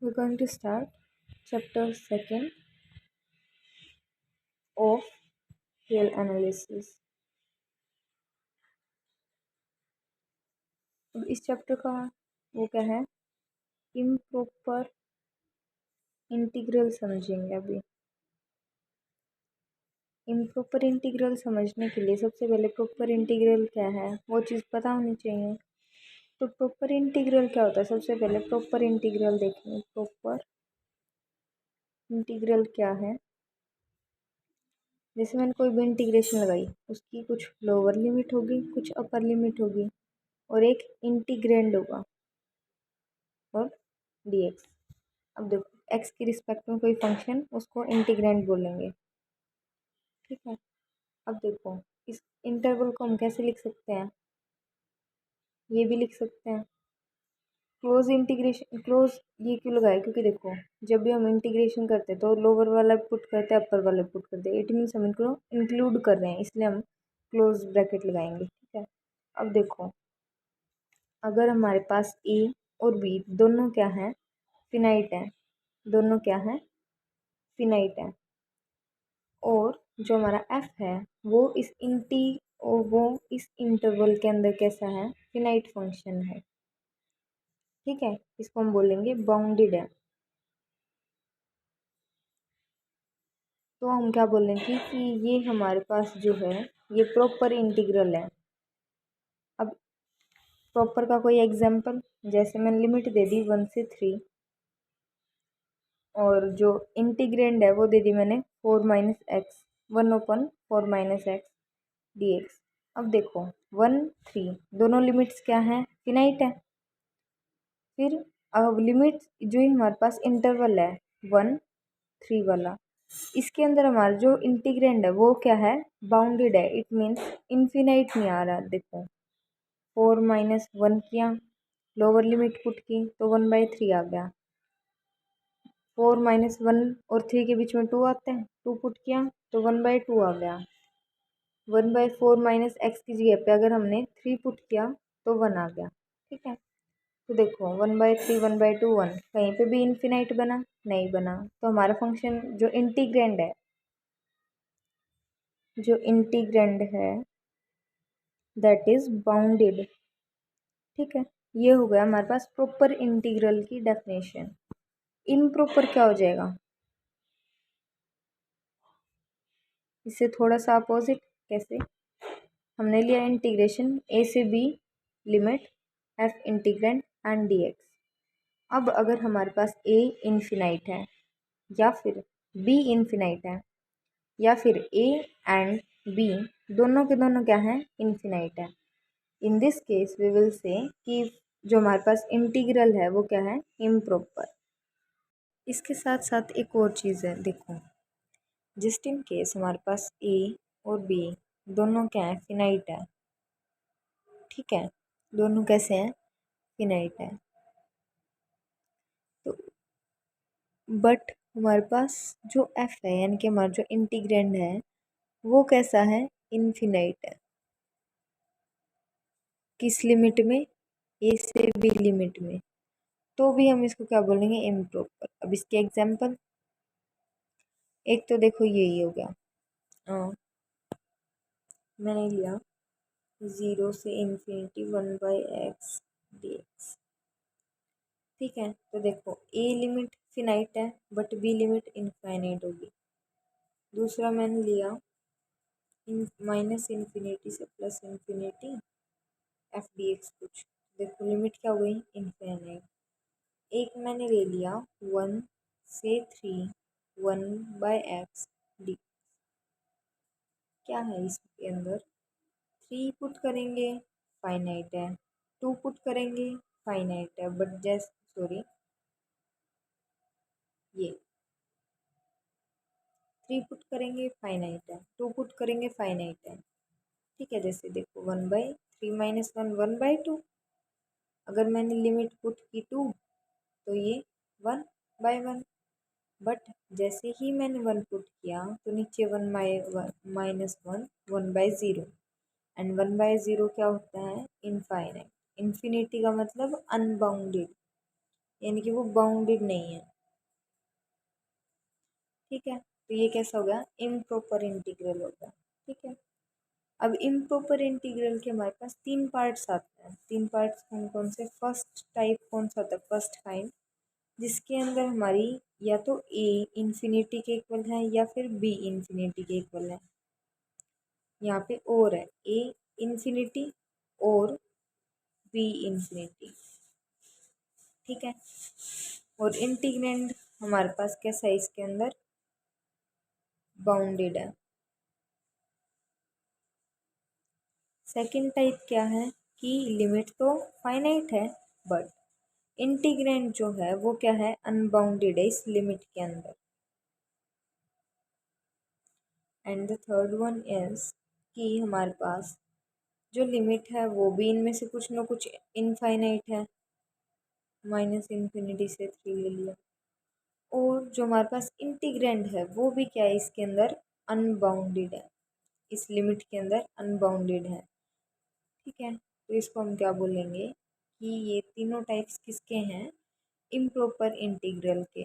we're going to start chapter 2 of real analysis. अब इस chapter का वो क्या है, इम्प्रॉपर इंटीग्रल समझेंगे। अभी इम्प्रॉपर इंटीग्रल समझने के लिए सबसे पहले प्रॉपर इंटीग्रल क्या है वो चीज़ पता होनी चाहिए। तो प्रॉपर इंटीग्रल क्या होता है, सबसे पहले प्रॉपर इंटीग्रल देखेंगे। प्रॉपर इंटीग्रल क्या है, जैसे मैंने कोई भी इंटीग्रेशन लगाई, उसकी कुछ लोअर लिमिट होगी, कुछ अपर लिमिट होगी और एक इंटीग्रैंड होगा और dx। अब देखो x की रिस्पेक्ट में कोई फंक्शन, उसको इंटीग्रैंड बोलेंगे, ठीक है। अब देखो इस इंटरवल को हम कैसे लिख सकते हैं, ये भी लिख सकते हैं क्लोज इंटीग्रेशन। क्लोज ये क्यों लगाए, क्योंकि देखो जब भी हम इंटीग्रेशन करते हैं तो लोअर वाला पुट करते हैं, अपर वाला पुट करते हैं, इट मीन्स हम इनको इंक्लूड कर रहे हैं, इसलिए हम क्लोज ब्रैकेट लगाएंगे, ठीक है। अब देखो अगर हमारे पास ए और बी दोनों क्या है, फिनाइट है, दोनों क्या है, फिनाइट है, और जो हमारा एफ है वो इस इंटरवल के अंदर कैसा है, फिनाइट फंक्शन है, ठीक है। इसको हम बोलेंगे बाउंडेड है। तो हम क्या बोलेंगे कि ये हमारे पास जो है ये प्रॉपर इंटीग्रल है। अब प्रॉपर का कोई एग्जांपल, जैसे मैंने लिमिट दे दी 1 से 3 और जो इंटीग्रैंड है वो दे दी मैंने 4 माइनस एक्स, 1/4 - x dx। अब देखो 1 3 दोनों लिमिट्स क्या हैं, फिनाइट है। फिर अब लिमिट जो ही हमारे पास इंटरवल है 1 3 वाला, इसके अंदर हमारा जो इंटीग्रैंड है वो क्या है, बाउंडेड है। इट मीन्स इन्फिनाइट नहीं आ रहा। देखो 4 - 1 किया, लोअर लिमिट पुट की तो 1/3 आ गया। 4 - 1 और 3 के बीच में 2 आते हैं, 2 पुट किया तो 1/2 आ गया। 1/4 - x की जगह पे अगर हमने 3 पुट किया तो 1 आ गया, ठीक है। तो देखो 1/3 1/2 1, कहीं पे भी इन्फिनाइट बना नहीं बना। तो हमारा फंक्शन जो इंटीग्रैंड है दैट इज बाउंडेड, ठीक है। ये हो गया हमारे पास प्रॉपर इंटीग्रल की डेफिनेशन। इम्प्रॉपर क्या हो जाएगा, इससे थोड़ा सा अपोजिट। कैसे, हमने लिया इंटीग्रेशन a से b limit f integrand and dx। अब अगर हमारे पास a इन्फिनाइट है या फिर b इन्फिनाइट है या फिर a एंड b दोनों के दोनों क्या हैं, इन्फिनाइट है। In this case we will say कि जो हमारे पास इंटीग्रल है वो क्या है, इम्प्रॉपर। इसके साथ साथ एक और चीज़ है, देखो जस्ट इन केस हमारे पास a और b दोनों क्या है, फिनाइट है, ठीक है। दोनों कैसे हैं, फिनाइट है। तो बट हमारे पास जो f है यानी कि हमारा जो इंटीग्रैंड है वो कैसा है, इनफिनाइट है। किस लिमिट में, a से b लिमिट में। तो भी हम इसको क्या बोलेंगे, इम्प्रॉपर। अब इसके एग्जांपल, एक तो देखो यही हो गया, मैंने लिया 0 से इन्फिनिटी 1/x dx, ठीक है। तो देखो a लिमिट फिनाइट है बट b लिमिट इनफाइनाइट होगी। दूसरा मैंने लिया माइनस इन्फिनिटी से plus infinity F D x कुछ, देखो लिमिट क्या हो गई, इनफाइनाइट। एक मैंने ले लिया 1 से 3 1/x डी, क्या है इसके अंदर, 3 पुट करेंगे फाइनाइट है, 2 पुट करेंगे फाइनाइट है, बट जैसे सॉरी ये 3 पुट करेंगे फाइनाइट है, 2 पुट करेंगे फाइनाइट है, ठीक है। जैसे देखो 1/3 - 1 1/2, अगर मैंने लिमिट पुट की 2 तो ये 1/1, बट जैसे ही मैंने 1 पुट किया तो नीचे 1 - 1 1/0, एंड 1/0 क्या होता है, इनफाइनाइट। इन्फिनिटी का मतलब अनबाउंडेड, यानी कि वो बाउंडेड नहीं है। ठीक है, तो ये कैसा हो गया, इम्प्रॉपर इंटीग्रल हो गया। ठीक है, अब इम्प्रॉपर इंटीग्रल के हमारे पास तीन पार्ट्स आते हैं। तीन पार्ट्स कौन कौन से, फर्स्ट टाइप कौन सा होता है, फर्स्ट काइंड, जिसके अंदर हमारी या तो ए इंफिनिटी के इक्वल है या फिर बी इंफिनिटी के इक्वल है। यहाँ पे और है, ए इंफिनिटी और बी इंफिनिटी। ठीक है, और इंटीग्रैंड हमारे पास कैसा है, इसके अंदर बाउंडेड है। सेकंड टाइप क्या है कि लिमिट तो फाइनाइट है बट इंटीग्रैंड जो है वो क्या है, अनबाउंडेड है इस लिमिट के अंदर। And the third one is कि हमारे पास जो लिमिट है वो भी इनमें से कुछ ना कुछ इनफाइनाइट है, माइनस इन्फिनिटी से 3 ले लिया। और जो हमारे पास इंटीग्रैंड है वो भी क्या है, इसके अंदर अनबाउंडेड है, इस लिमिट के अंदर अनबाउंडेड है। ठीक है, तो इसको हम क्या बोलेंगे कि ये तीनों टाइप्स किसके हैं, इम्प्रॉपर इंटीग्रल के।